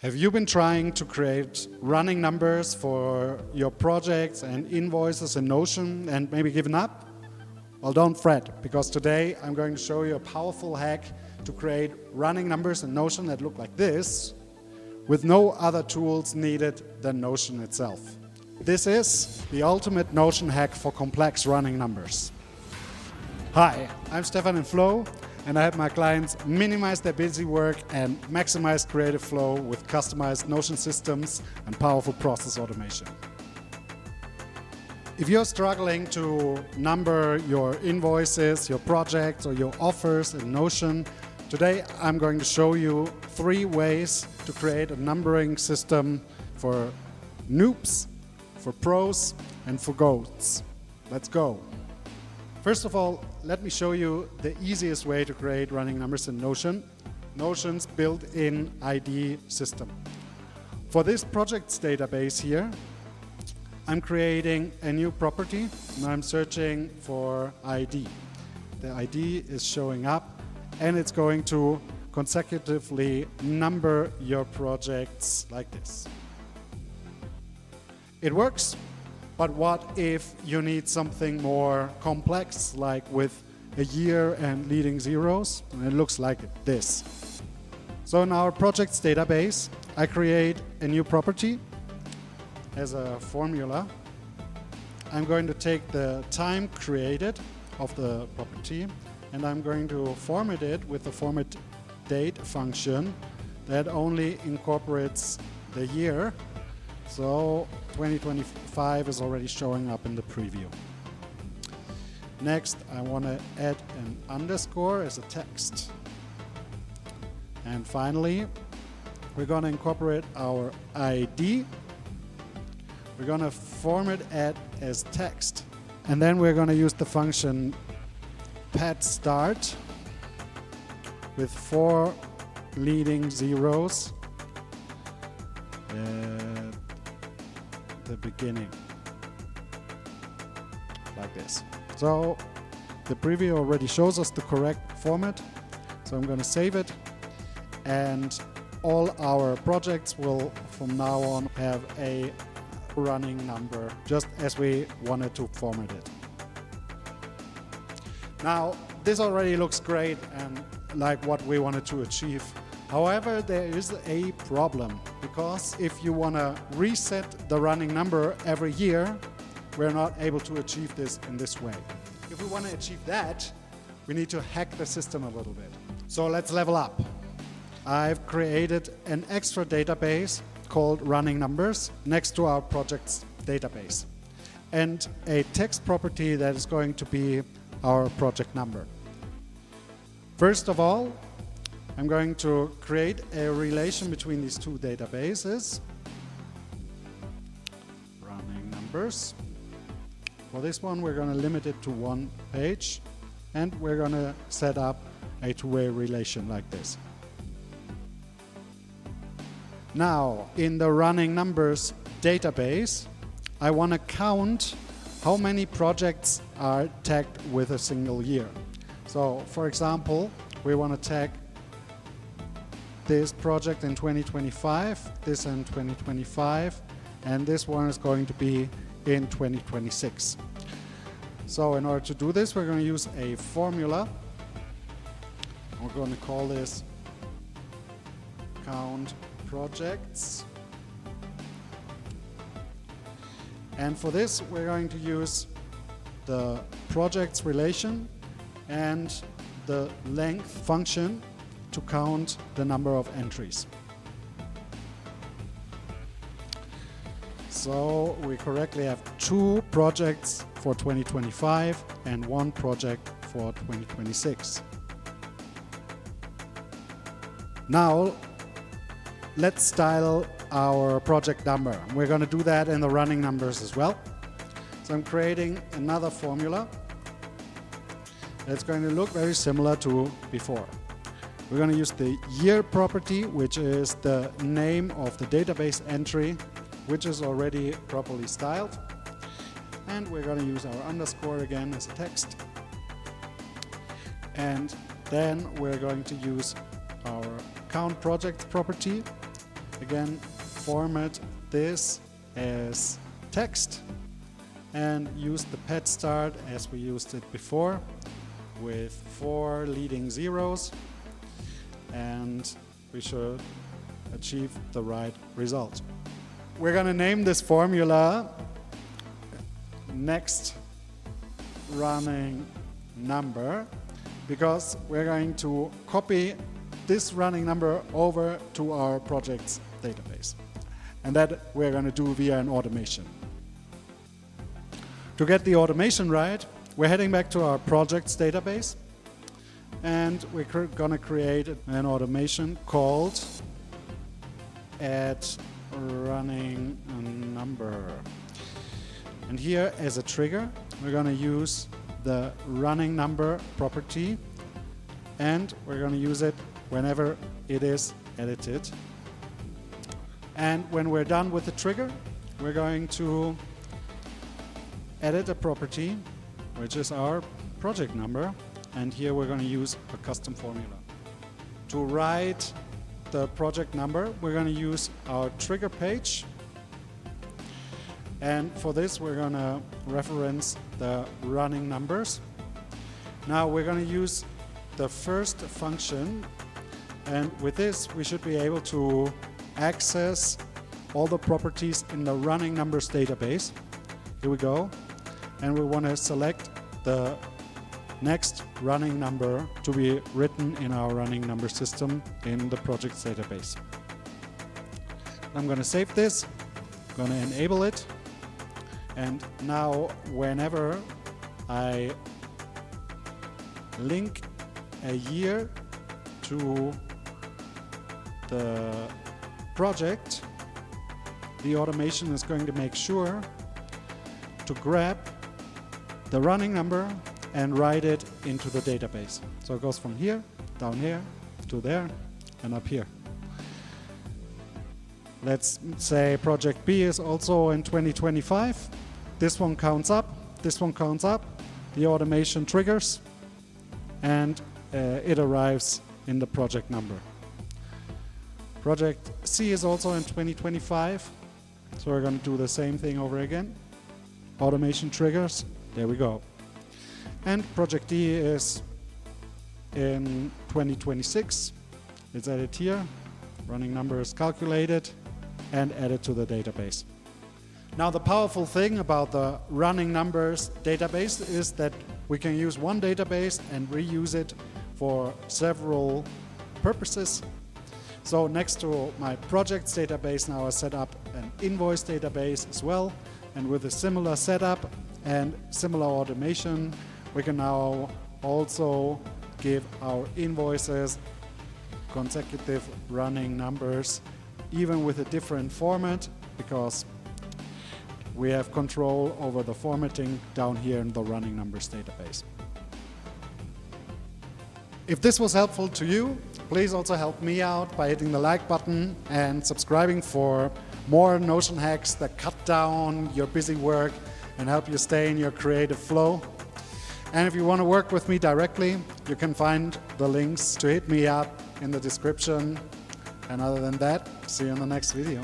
Have you been trying to create running numbers for your projects and invoices in Notion and maybe given up? Well, don't fret, because today I'm going to show you a powerful hack to create running numbers in Notion that look like this, with no other tools needed than Notion itself. This is the ultimate Notion hack for complex running numbers. Hi, I'm Stefan in Flow, and I help my clients minimize their busy work and maximize creative flow with customized Notion systems and powerful process automation. If you're struggling to number your invoices, your projects, or your offers in Notion, today I'm going to show you 3 ways to create a numbering system for noobs, for pros, and for goats. Let's go. First of all, let me show you the easiest way to create running numbers in Notion, Notion's built-in ID system. For this projects database here, I'm creating a new property and I'm searching for ID. The ID is showing up and it's going to consecutively number your projects like this. It works. But what if you need something more complex, like with a year and leading zeros? And it looks like this. So in our projects database, I create a new property as a formula. I'm going to take the time created of the property and I'm going to format it with the format date function that only incorporates the year. So 2025 is already showing up in the preview. Next, I want to add an underscore as a text. And finally, we're going to incorporate our ID. We're going to format it as text. And then we're going to use the function pad_start with 4 leading zeros. The beginning, like this. So the preview already shows us the correct format, so I'm going to save it, and all our projects will from now on have a running number just as we wanted to format it. Now this already looks great and like what we wanted to achieve. However, there is a problem, because if you want to reset the running number every year, we're not able to achieve this in this way. If we want to achieve that, we need to hack the system a little bit. So let's level up. I've created an extra database called running numbers next to our projects database, and a text property that is going to be our project number. First of all, I'm going to create a relation between these 2 databases. Running numbers. For this one, we're going to limit it to 1 page, and we're going to set up a 2-way relation like this. Now, in the running numbers database, I want to count how many projects are tagged with a single year. So, for example, we want to tag this project in 2025, this in 2025, and this one is going to be in 2026. So in order to do this, we're going to use a formula. We're going to call this count projects. And for this, we're going to use the projects relation and the length function to count the number of entries. So we correctly have 2 projects for 2025 and 1 project for 2026. Now let's style our project number. We're going to do that in the running numbers as well. So I'm creating another formula that's going to look very similar to before. We're going to use the year property, which is the name of the database entry, which is already properly styled. And we're going to use our underscore again as a text. And then we're going to use our count project property again format this as text and use the pet start as we used it before with 4 leading zeros, and we should achieve the right result. We're going to name this formula next running number because we're going to copy this running number over to our project's database, and that we're going to do via an automation. To get the automation right, we're heading back to our project's database, and we're going to create an automation called add running number. And here as a trigger, we're going to use the running number property, and we're going to use it whenever it is edited. And when we're done with the trigger, we're going to edit a property, which is our project number, and here we're going to use a custom formula. To write the project number, we're going to use our trigger page, and for this we're going to reference the running numbers. Now we're going to use the first function, and with this we should be able to access all the properties in the running numbers database. Here we go. And we want to select the next running number to be written in our running number system in the project's database. I'm going to save this, I'm going to enable it, and now whenever I link a year to the project, the automation is going to make sure to grab the running number and write it into the database. So it goes from here, down here, to there, and up here. Let's say project B is also in 2025. This one counts up, this one counts up, the automation triggers, and it arrives in the project number. Project C is also in 2025, so we're going to do the same thing over again. Automation triggers, there we go. And project D is in 2026. It's added here. Running number is calculated and added to the database. Now the powerful thing about the running numbers database is that we can use one database and reuse it for several purposes. So next to my projects database, now I set up an invoice database as well. And with a similar setup and similar automation, we can now also give our invoices consecutive running numbers, even with a different format, because we have control over the formatting down here in the running numbers database. If this was helpful to you, please also help me out by hitting the like button and subscribing for more Notion hacks that cut down your busy work and help you stay in your creative flow. And if you want to work with me directly, you can find the links to hit me up in the description. And other than that, see you in the next video.